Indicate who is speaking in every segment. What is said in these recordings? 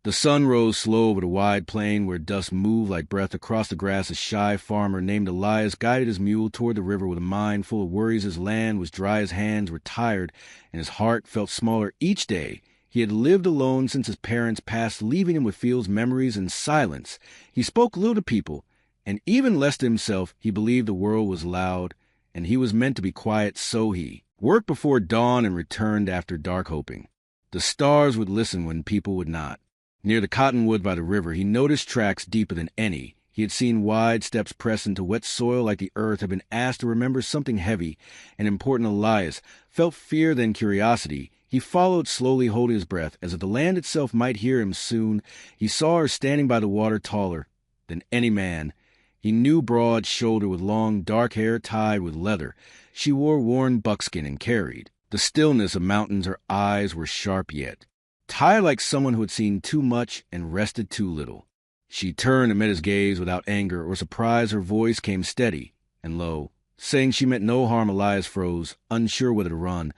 Speaker 1: The sun rose slow over the wide plain where dust moved like breath across the grass. A shy farmer named Elias guided his mule toward the river with a mind full of worries. His land was dry, his hands were tired, and his heart felt smaller each day. He had lived alone since his parents passed, leaving him with fields, memories, and silence. He spoke little to people, and even less to himself. He believed the world was loud, and he was meant to be quiet, so he worked before dawn and returned after dark, hoping the stars would listen when people would not. Near the cottonwood by the river, he noticed tracks deeper than any. He had seen wide steps pressed into wet soil like the earth had been asked to remember something heavy and important. Elias felt fear, then curiosity. He followed slowly, holding his breath, as if the land itself might hear him soon. He saw her standing by the water, taller than any man. He knew, broad-shouldered, with long, dark hair tied with leather. She wore worn buckskin and carried the stillness of mountains. Her eyes were sharp yet tired, like someone who had seen too much and rested too little. She turned and met his gaze without anger or surprise. Her voice came steady and low, saying she meant no harm. Elias froze, unsure whether to run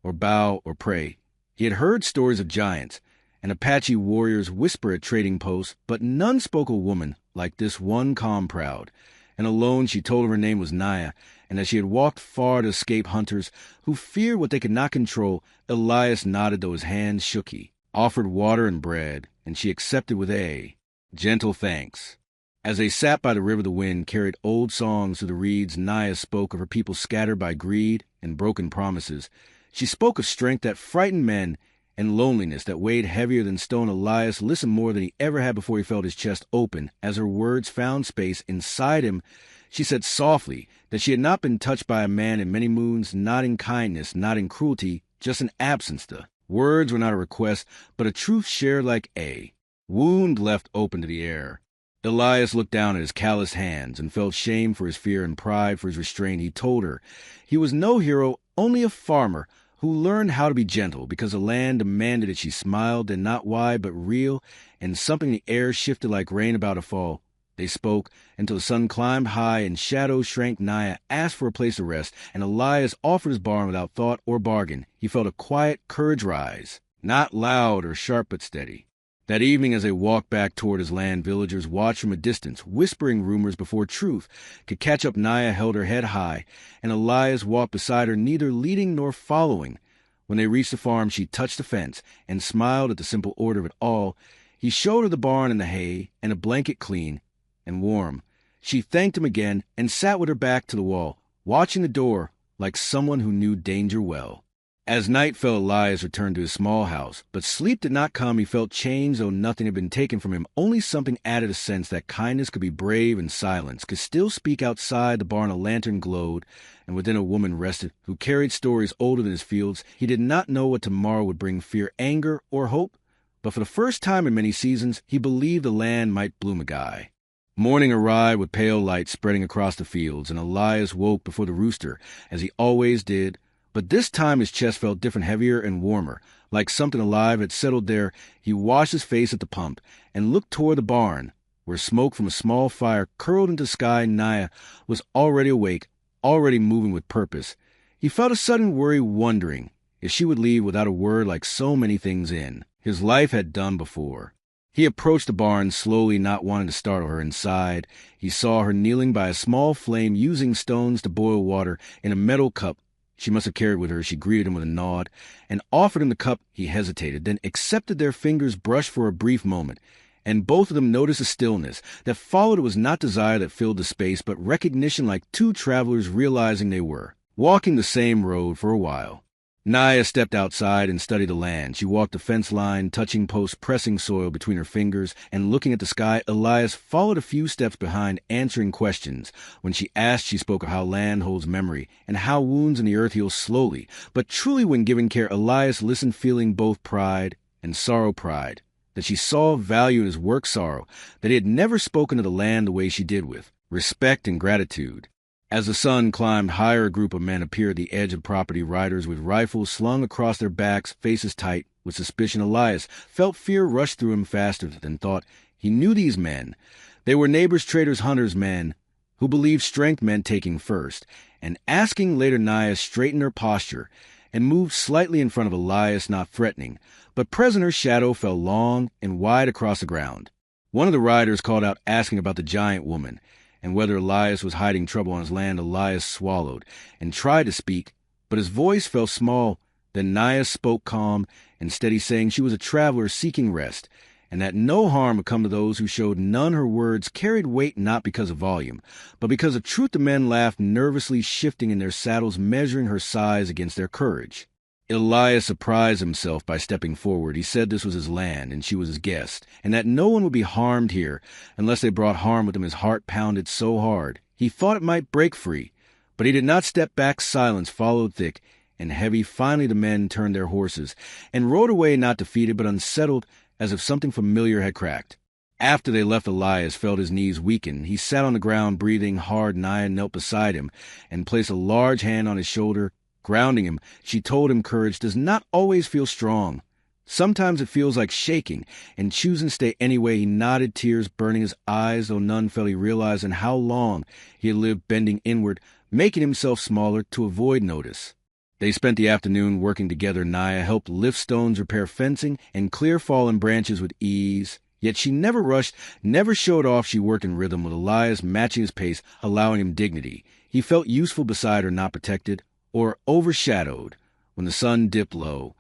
Speaker 1: or bow or pray. He had heard stories of giants and Apache warriors whisper at trading posts, but none spoke a woman like this one, calm, proud. And alone she told him her name was Naya, and that she had walked far to escape hunters who feared what they could not control. Elias nodded, though his hands shook. He offered water and bread, and she accepted with a gentle thanks. As they sat by the river, the wind carried old songs through the reeds. Naya spoke of her people scattered by greed and broken promises. She spoke of strength that frightened men and loneliness that weighed heavier than stone. Elias listened more than he ever had before. He felt his chest open as her words found space inside him. She said softly that she had not been touched by a man in many moons, not in kindness, not in cruelty, just in absence. The words were not a request, but a truth shared like a wound left open to the air. Elias looked down at his calloused hands and felt shame for his fear and pride for his restraint. He told her he was no hero, only a farmer who learned how to be gentle because the land demanded it. She smiled, and not wide but real, and something in the air shifted like rain about to fall. They spoke until the sun climbed high and shadows shrank. Naya asked for a place to rest, and Elias offered his barn without thought or bargain. He felt a quiet courage rise, not loud or sharp but steady. That evening, as they walked back toward his land, villagers watched from a distance, whispering rumors before truth could catch up. Naya held her head high, and Elias walked beside her, neither leading nor following. When they reached the farm, she touched the fence and smiled at the simple order of it all. He showed her the barn and the hay and a blanket clean and warm. She thanked him again and sat with her back to the wall, watching the door like someone who knew danger well. As night fell, Elias returned to his small house, but sleep did not come. He felt changed, though nothing had been taken from him. Only something added, a sense that kindness could be brave and silence could still speak. Outside the barn, a lantern glowed, and within a woman rested who carried stories older than his fields. He did not know what tomorrow would bring, fear, anger, or hope, but for the first time in many seasons, he believed the land might bloom again. Morning arrived with pale light spreading across the fields, and Elias woke before the rooster, as he always did. But this time his chest felt different, heavier and warmer, like something alive had settled there. He washed his face at the pump and looked toward the barn, where smoke from a small fire curled into the sky. Naya was already awake, already moving with purpose. He felt a sudden worry, wondering if she would leave without a word, like so many things in his life had done before. He approached the barn slowly, not wanting to startle her. Inside, he saw her kneeling by a small flame, using stones to boil water in a metal cup she must have carried with her. She greeted him with a nod and offered him the cup. He hesitated, then accepted. Their fingers brushed for a brief moment, and both of them noticed a stillness that followed. It was not desire that filled the space, but recognition, like two travelers realizing they were walking the same road for a while. Naya stepped outside and studied the land. She walked the fence line, touching posts, pressing soil between her fingers, and looking at the sky. Elias followed a few steps behind, answering questions. When she asked, she spoke of how land holds memory and how wounds in the earth heal slowly, but truly when given care. Elias listened, feeling both pride and sorrow. Pride that she saw value in his work, sorrow that he had never spoken of the land the way she did, with respect and gratitude. As the sun climbed higher, a group of men appeared at the edge of property, riders with rifles slung across their backs, faces tight with suspicion. Elias felt fear rush through him faster than thought. He knew these men. They were neighbors, traders, hunters, men who believed strength meant taking first and asking later. Naya straightened her posture and moved slightly in front of Elias, not threatening, but present her shadow fell long and wide across the ground. One of the riders called out asking about the giant woman, and whether Elias was hiding trouble on his land. Elias swallowed and tried to speak, but his voice fell small. Then Naya spoke calm and steady, saying she was a traveler seeking rest, and that no harm would come to those who showed none. Her words carried weight not because of volume, but because of truth. The men laughed, nervously shifting in their saddles, measuring her size against their courage. Elias surprised himself by stepping forward. He said this was his land, and she was his guest, and that no one would be harmed here unless they brought harm with them. His heart pounded so hard, he thought it might break free, but he did not step back. Silence followed thick and heavy. Finally the men turned their horses and rode away, not defeated, but unsettled, as if something familiar had cracked. After they left, Elias felt his knees weaken. He sat on the ground, breathing hard. Naya knelt beside him and placed a large hand on his shoulder, grounding him. She told him courage does not always feel strong. Sometimes it feels like shaking and choosing to stay anyway. He nodded, tears burning his eyes, though none fell. He realized in how long he had lived bending inward, making himself smaller to avoid notice. They spent the afternoon working together. Naya helped lift stones, repair fencing, and clear fallen branches with ease. Yet she never rushed, never showed off. She worked in rhythm, with Elias matching his pace, allowing him dignity. He felt useful beside her, not protected or overshadowed. When the sun dipped low,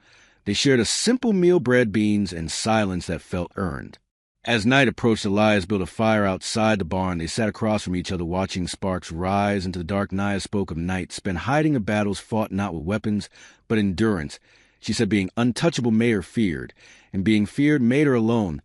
Speaker 1: they shared a simple meal, bread, beans, and silence that felt earned. As night approached, Elias built a fire outside the barn. They sat across from each other, watching sparks rise into the dark. Naya spoke of nights spent hiding of battles fought not with weapons, but endurance. She said being untouchable made her feared, and being feared made her alone.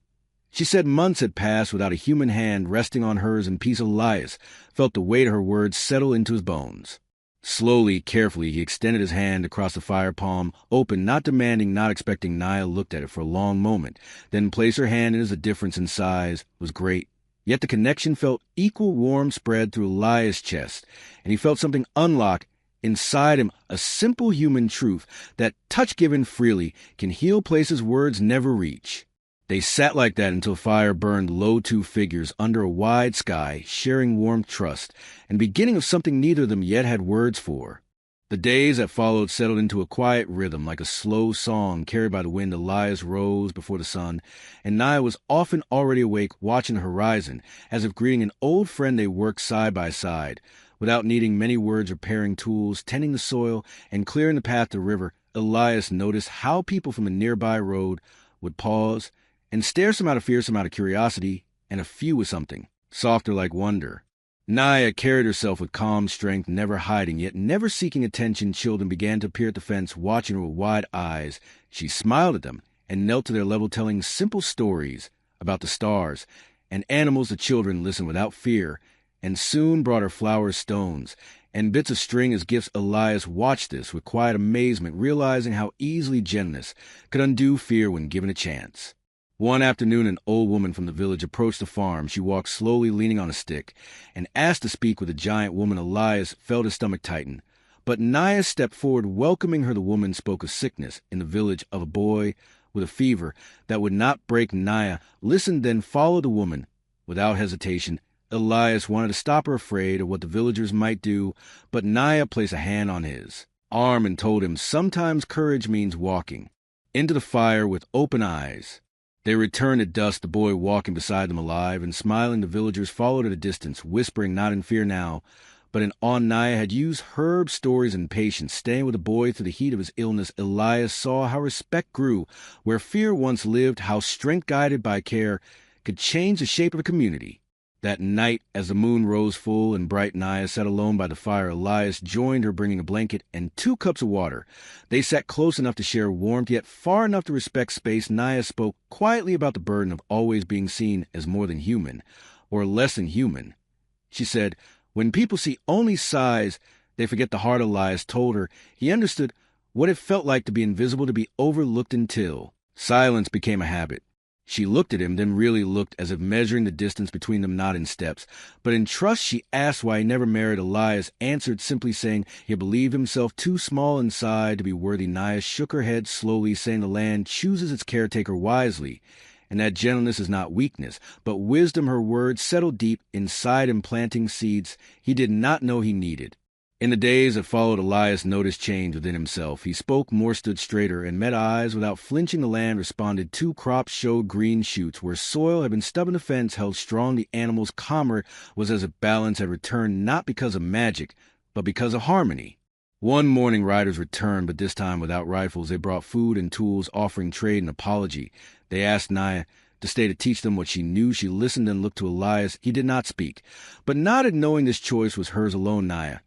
Speaker 1: She said months had passed without a human hand resting on hers in peace. Elias felt the weight of her words settle into his bones. Slowly, carefully, he extended his hand across the fire, palm open, not demanding, not expecting. Naya looked at it for a long moment, then placed her hand in as the difference in size was great. Yet the connection felt equal. Warmth spread through Elias' chest, and he felt something unlock inside him, a simple human truth that touch given freely can heal places words never reach. They sat like that until fire burned low. Two figures under a wide sky, sharing warm trust, and beginning of something neither of them yet had words for. The days that followed settled into a quiet rhythm, like a slow song carried by the wind. Elias rose before the sun, and Naya was often already awake, watching the horizon, as if greeting an old friend. They worked side by side, without needing many words, repairing tools, tending the soil, and clearing the path to the river. Elias noticed how people from a nearby road would pause and stare, some out of fear, some out of curiosity, and a few with something softer like wonder. Naya carried herself with calm strength, never hiding, yet never seeking attention. Children began to appear at the fence, watching her with wide eyes. She smiled at them and knelt to their level, telling simple stories about the stars and animals. The children listened without fear, and soon brought her flowers, stones, and bits of string as gifts. Elias watched this with quiet amazement, realizing how easily gentleness could undo fear when given a chance. One afternoon, an old woman from the village approached the farm. She walked slowly, leaning on a stick, and asked to speak with the giant woman. Elias felt his stomach tighten, but Naya stepped forward, welcoming her. The woman spoke of sickness in the village, of a boy with a fever that would not break. Naya listened, then followed the woman without hesitation. Elias wanted to stop her, afraid of what the villagers might do, but Naya placed a hand on his arm and told him sometimes courage means walking into the fire with open eyes. They returned at dusk, the boy walking beside them, alive and smiling. The villagers followed at a distance, whispering not in fear now, but in awe. Naya had used herb stories and patience, staying with the boy through the heat of his illness. Elias saw how respect grew where fear once lived, how strength guided by care could change the shape of a community. That night, as the moon rose full and bright, Naya sat alone by the fire. Elias joined her, bringing a blanket and 2 cups of water. They sat close enough to share warmth, yet far enough to respect space. Naya spoke quietly about the burden of always being seen as more than human, or less than human. She said, when people see only size, they forget the heart. Elias told her he understood what it felt like to be invisible, to be overlooked until silence became a habit. She looked at him, then really looked, as if measuring the distance between them, not in steps, but in trust. She asked why he never married. Elias answered, simply saying he believed himself too small inside to be worthy. Naya shook her head slowly, saying the land chooses its caretaker wisely, and that gentleness is not weakness, but wisdom. Her words settled deep inside him, planting seeds he did not know he needed. In the days that followed, Elias noticed change within himself. He spoke more, stood straighter, and met eyes without flinching. The land responded. 2 crops showed green shoots. Where soil had been stubborn, the fence held strong. The animals' calmer was as if balance had returned, not because of magic, but because of harmony. One morning, riders returned, but this time without rifles. They brought food and tools, offering trade and apology. They asked Naya to stay to teach them what she knew. She listened and looked to Elias. He did not speak, but nodded, knowing this choice was hers alone. Naya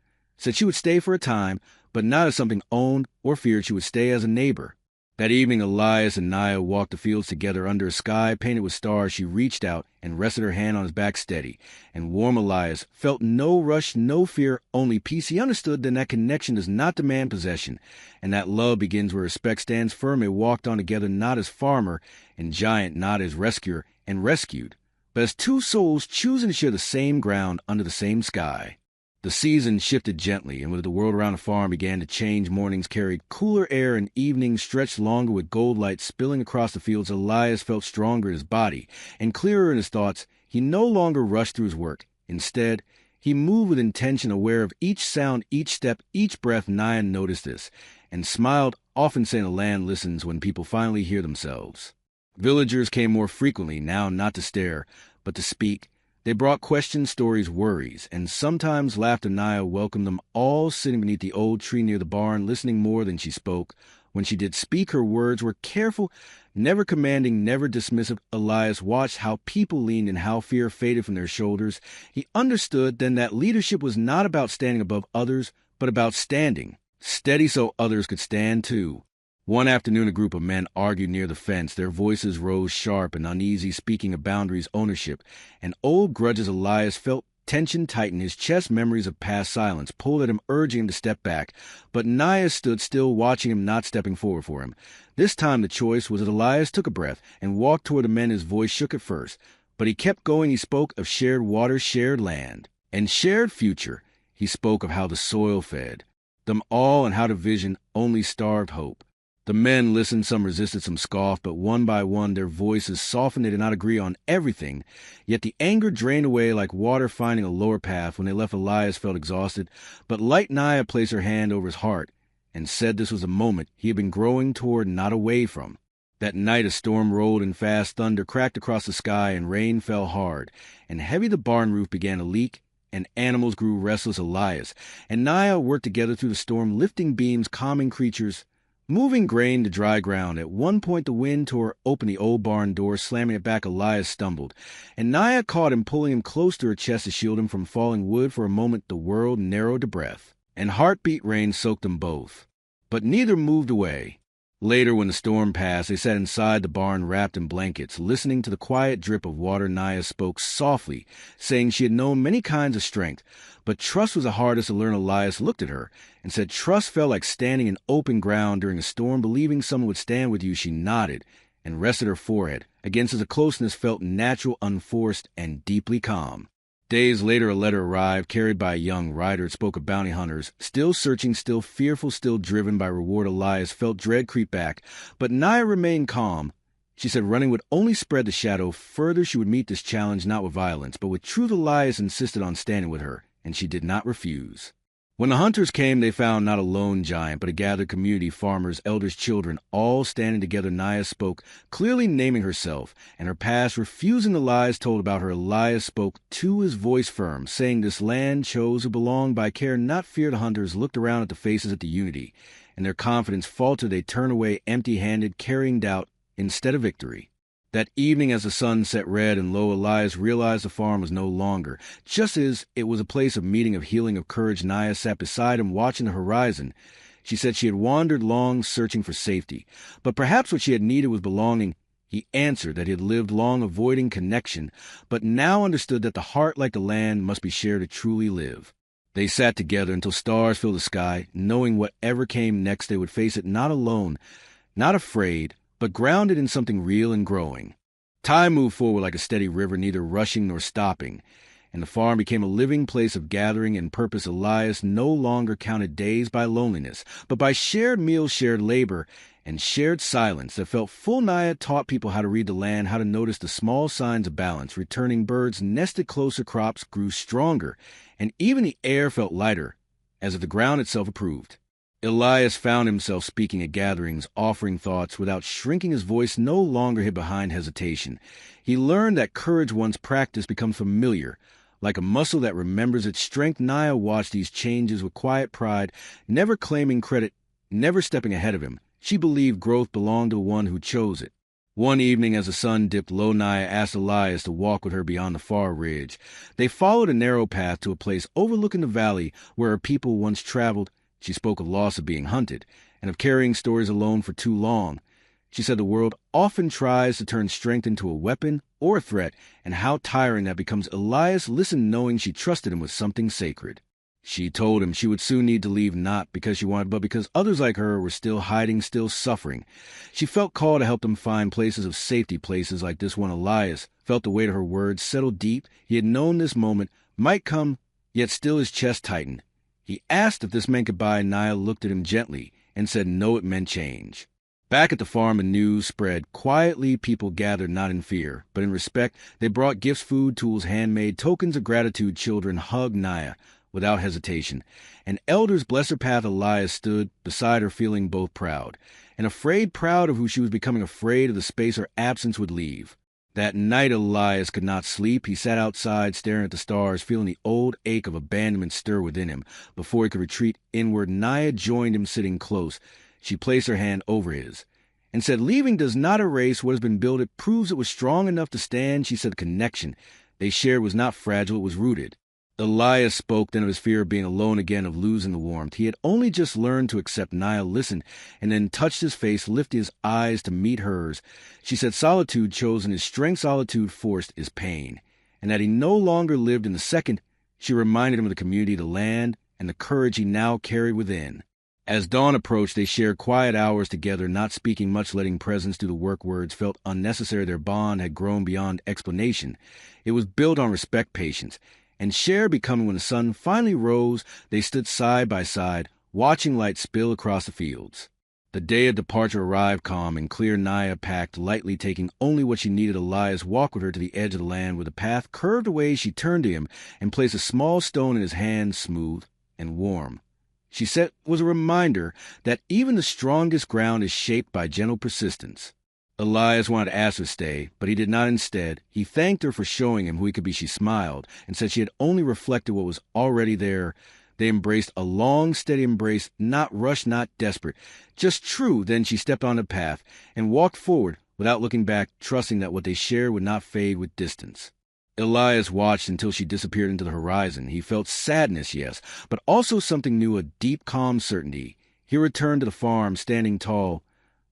Speaker 1: said she would stay for a time, but not as something owned or feared. She would stay as a neighbor. That evening, Elias and Naya walked the fields together under a sky painted with stars. She reached out and rested her hand on his back steady, and warm Elias felt no rush, no fear, only peace. He understood then that connection does not demand possession, and that love begins where respect stands firm. They walked on together, not as farmer and giant, not as rescuer and rescued, but as 2 souls choosing to share the same ground under the same sky. The season shifted gently, and with the world around the farm began to change. Mornings carried cooler air, and evenings stretched longer with gold light spilling across the fields. Elias felt stronger in his body and clearer in his thoughts. He no longer rushed through his work. Instead, he moved with intention, aware of each sound, each step, each breath. Naya noticed this and smiled, often saying the land listens when people finally hear themselves. Villagers came more frequently, now not to stare, but to speak. They brought questions, stories, worries, and sometimes laughter. Naya welcomed them all, sitting beneath the old tree near the barn, listening more than she spoke. When she did speak, her words were careful, never commanding, never dismissive. Elias watched how people leaned and how fear faded from their shoulders. He understood then that leadership was not about standing above others, but about standing steady so others could stand too. One afternoon, a group of men argued near the fence. Their voices rose sharp and uneasy, speaking of boundaries, ownership, and old grudges. Elias felt tension tighten. His chest, memories of past silence, pulled at him, urging him to step back. But Naya stood still, watching him, not stepping forward for him. This time the choice was that Elias took a breath and walked toward the men. His voice shook at first, but he kept going. He spoke of shared water, shared land, and shared future. He spoke of how the soil fed them all and how division only starved hope. The men listened, some resisted, some scoffed, but one by one their voices softened. They did not agree on everything, yet the anger drained away like water finding a lower path. When they left, Elias felt exhausted, but light Naya placed her hand over his heart and said this was the moment he had been growing toward, not away from. That night a storm rolled in fast. Thunder cracked across the sky, and rain fell hard, and heavy the barn roof began to leak, and animals grew restless. Elias and Naya worked together through the storm, lifting beams, calming creatures, moving grain to dry ground. At one point the wind tore open the old barn door, slamming it back. Elias stumbled, and Naya caught him, pulling him close to her chest to shield him from falling wood. For a moment the world narrowed to breath, and heartbeat rain soaked them both, but neither moved away. Later, when the storm passed, they sat inside the barn wrapped in blankets, listening to the quiet drip of water. Naya spoke softly, saying she had known many kinds of strength, but trust was the hardest to learn. Elias looked at her and said trust felt like standing in open ground during a storm, believing someone would stand with you. She nodded and rested her forehead against as a closeness felt natural, unforced, and deeply calm. Days later, a letter arrived, carried by a young rider. It spoke of bounty hunters, still searching, still fearful, still driven by reward. Elias felt dread creep back, but Naya remained calm. She said running would only spread the shadow further. She would meet this challenge not with violence, but with truth. Elias insisted on standing with her, and she did not refuse. When the hunters came, they found not a lone giant, but a gathered community, farmers, elders, children, all standing together. Naya spoke, clearly naming herself and her past, refusing the lies told about her. Elias spoke too, his voice firm, saying this land chose who belonged by care, not fear. The hunters looked around at the faces at the unity, and their confidence faltered. They turned away empty-handed, carrying doubt instead of victory. That evening, as the sun set red and low, Elias realized the farm was no longer just as it was a place of meeting, of healing, of courage. Naya sat beside him, watching the horizon. She said she had wandered long, searching for safety, but perhaps what she had needed was belonging. He answered that he had lived long avoiding connection, but now understood that the heart, like the land, must be shared to truly live. They sat together until stars filled the sky, knowing whatever came next they would face it not alone, not afraid, but grounded in something real and growing. Time moved forward like a steady river, neither rushing nor stopping, and the farm became a living place of gathering and purpose. Elias no longer counted days by loneliness, but by shared meals, shared labor, and shared silence that felt full. Naya taught people how to read the land, how to notice the small signs of balance. Returning birds nested closer, crops grew stronger, and even the air felt lighter as if the ground itself approved. Elias found himself speaking at gatherings, offering thoughts without shrinking. His voice no longer hid behind hesitation. He learned that courage once practiced becomes familiar. Like a muscle that remembers its strength, Naya watched these changes with quiet pride, never claiming credit, never stepping ahead of him. She believed growth belonged to one who chose it. One evening, as the sun dipped low, Naya asked Elias to walk with her beyond the far ridge. They followed a narrow path to a place overlooking the valley where her people once traveled. She spoke of loss of being hunted, and of carrying stories alone for too long. She said the world often tries to turn strength into a weapon or a threat, and how tiring that becomes. Elias listened, knowing she trusted him with something sacred. She told him she would soon need to leave, not because she wanted, but because others like her were still hiding, still suffering. She felt called to help them find places of safety, places like this one. Elias felt the weight of her words settle deep. He had known this moment might come, yet still his chest tightened. He asked if this meant goodbye. Naya looked at him gently and said no, it meant change. Back at the farm, the news spread. Quietly, people gathered, not in fear, but in respect. They brought gifts, food, tools, handmade, tokens of gratitude. Children hugged Naya without hesitation. And elders blessed her path. Elias stood beside her, feeling both proud and afraid, proud of who she was becoming, afraid of the space her absence would leave. That night, Elias could not sleep. He sat outside, staring at the stars, feeling the old ache of abandonment stir within him. Before he could retreat inward, Naya joined him, sitting close. She placed her hand over his and said, leaving does not erase what has been built. It proves it was strong enough to stand. She said the connection they shared was not fragile, it was rooted. Elias spoke then of his fear of being alone again, of losing the warmth. He had only just learned to accept. Naya listened and then touched his face, lifted his eyes to meet hers. She said solitude chosen is strength, solitude forced is pain, and that he no longer lived in the second. She reminded him of the community, the land, and the courage he now carried within. As dawn approached, they shared quiet hours together, not speaking much, letting presence do the work. Words felt unnecessary. Their bond had grown beyond explanation. It was built on respect, patience, and share becoming. When the sun finally rose, they stood side by side, watching light spill across the fields. The day of departure arrived, calm and clear. Naya packed lightly, taking only what she needed. Elias walked with her to the edge of the land where the path curved away. She turned to him and placed a small stone in his hand, smooth and warm. She said it was a reminder that even the strongest ground is shaped by gentle persistence. Elias wanted to ask her to stay, but he did not. Instead, he thanked her for showing him who he could be. She smiled and said she had only reflected what was already there. They embraced, a long, steady embrace, not rushed, not desperate, just true. Then she stepped on the path and walked forward without looking back, trusting that what they shared would not fade with distance. Elias watched until she disappeared into the horizon. He felt sadness, yes, but also something new, a deep, calm certainty. He returned to the farm, standing tall,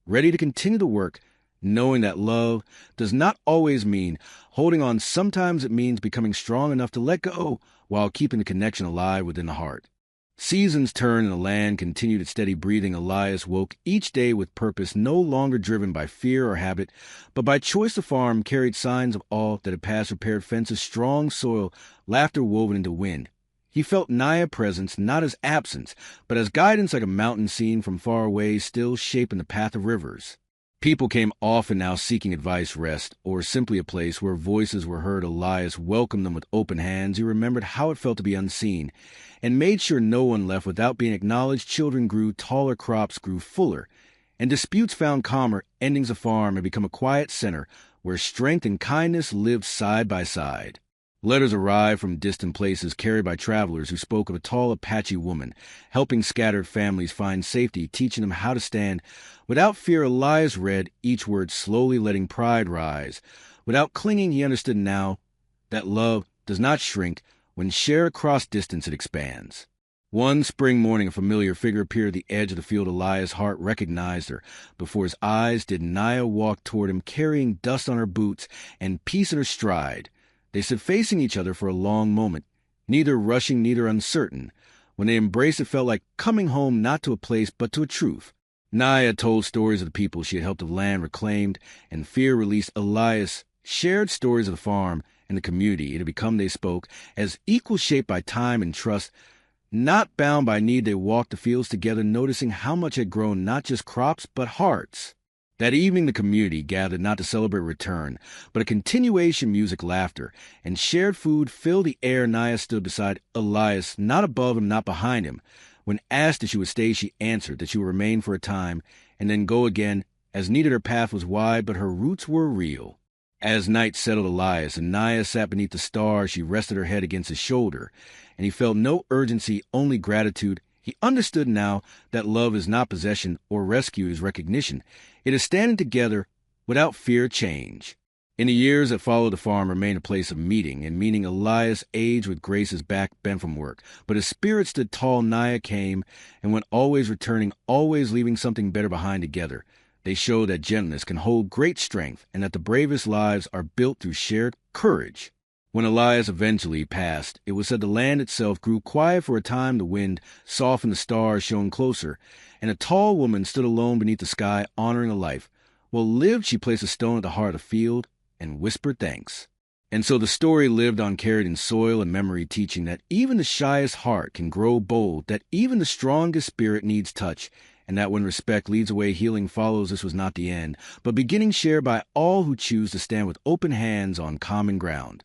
Speaker 1: ready to continue the work, knowing that love does not always mean holding on. Sometimes it means becoming strong enough to let go while keeping the connection alive within the heart. Seasons turned and the land continued its steady breathing. Elias woke each day with purpose, no longer driven by fear or habit, but by choice. The farm carried signs of all that had passed, repaired fences, strong soil, laughter woven into wind. He felt Naya's presence not as absence, but as guidance, like a mountain seen from far away, still shaping the path of rivers. People came often now, seeking advice, rest, or simply a place where voices were heard. Elias welcomed them with open hands. He remembered how it felt to be unseen and made sure no one left without being acknowledged. Children grew taller, crops grew fuller, and disputes found calmer endings. A farm had become a quiet center where strength and kindness lived side by side. Letters arrived from distant places, carried by travelers who spoke of a tall Apache woman helping scattered families find safety, teaching them how to stand without fear. Elias read each word slowly, letting pride rise. Without clinging, he understood now that love does not shrink. When shared across distance, it expands. One spring morning, a familiar figure appeared at the edge of the field. Elias' heart recognized her. Before his eyes did Naya walk toward him, carrying dust on her boots and peace in her stride. They stood facing each other for a long moment, neither rushing, neither uncertain. When they embraced, it felt like coming home, not to a place, but to a truth. Naya told stories of the people she had helped, of land reclaimed and fear released. Elias shared stories of the farm and the community it had become. They spoke as equals, shaped by time and trust, not bound by need. They walked the fields together, noticing how much had grown, not just crops, but hearts. That evening the community gathered not to celebrate return, but a continuation music, laughter, and shared food filled the air. Naya stood beside Elias, not above him, not behind him. When asked if she would stay, she answered that she would remain for a time, and then go again, as needed. Her path was wide, but her roots were real. As night settled Elias, and Naya sat beneath the stars, she rested her head against his shoulder, and he felt no urgency, only gratitude. He understood now that love is not possession or rescue is recognition. It is standing together without fear of change. In the years that followed, the farm remained a place of meeting and meaning. Elias aged with Grace's back bent from work, but his spirit stood tall. Naya came and went, always returning, always leaving something better behind. Together they show that gentleness can hold great strength and that the bravest lives are built through shared courage. When Elias eventually passed, it was said the land itself grew quiet for a time. The wind softened, the stars shone closer, and a tall woman stood alone beneath the sky, honoring a life. While lived, she placed a stone at the heart of the field and whispered thanks. And so the story lived on, carried in soil and memory, teaching that even the shyest heart can grow bold, that even the strongest spirit needs touch, and that when respect leads away, healing follows. This was not the end, but beginning, shared by all who choose to stand with open hands on common ground.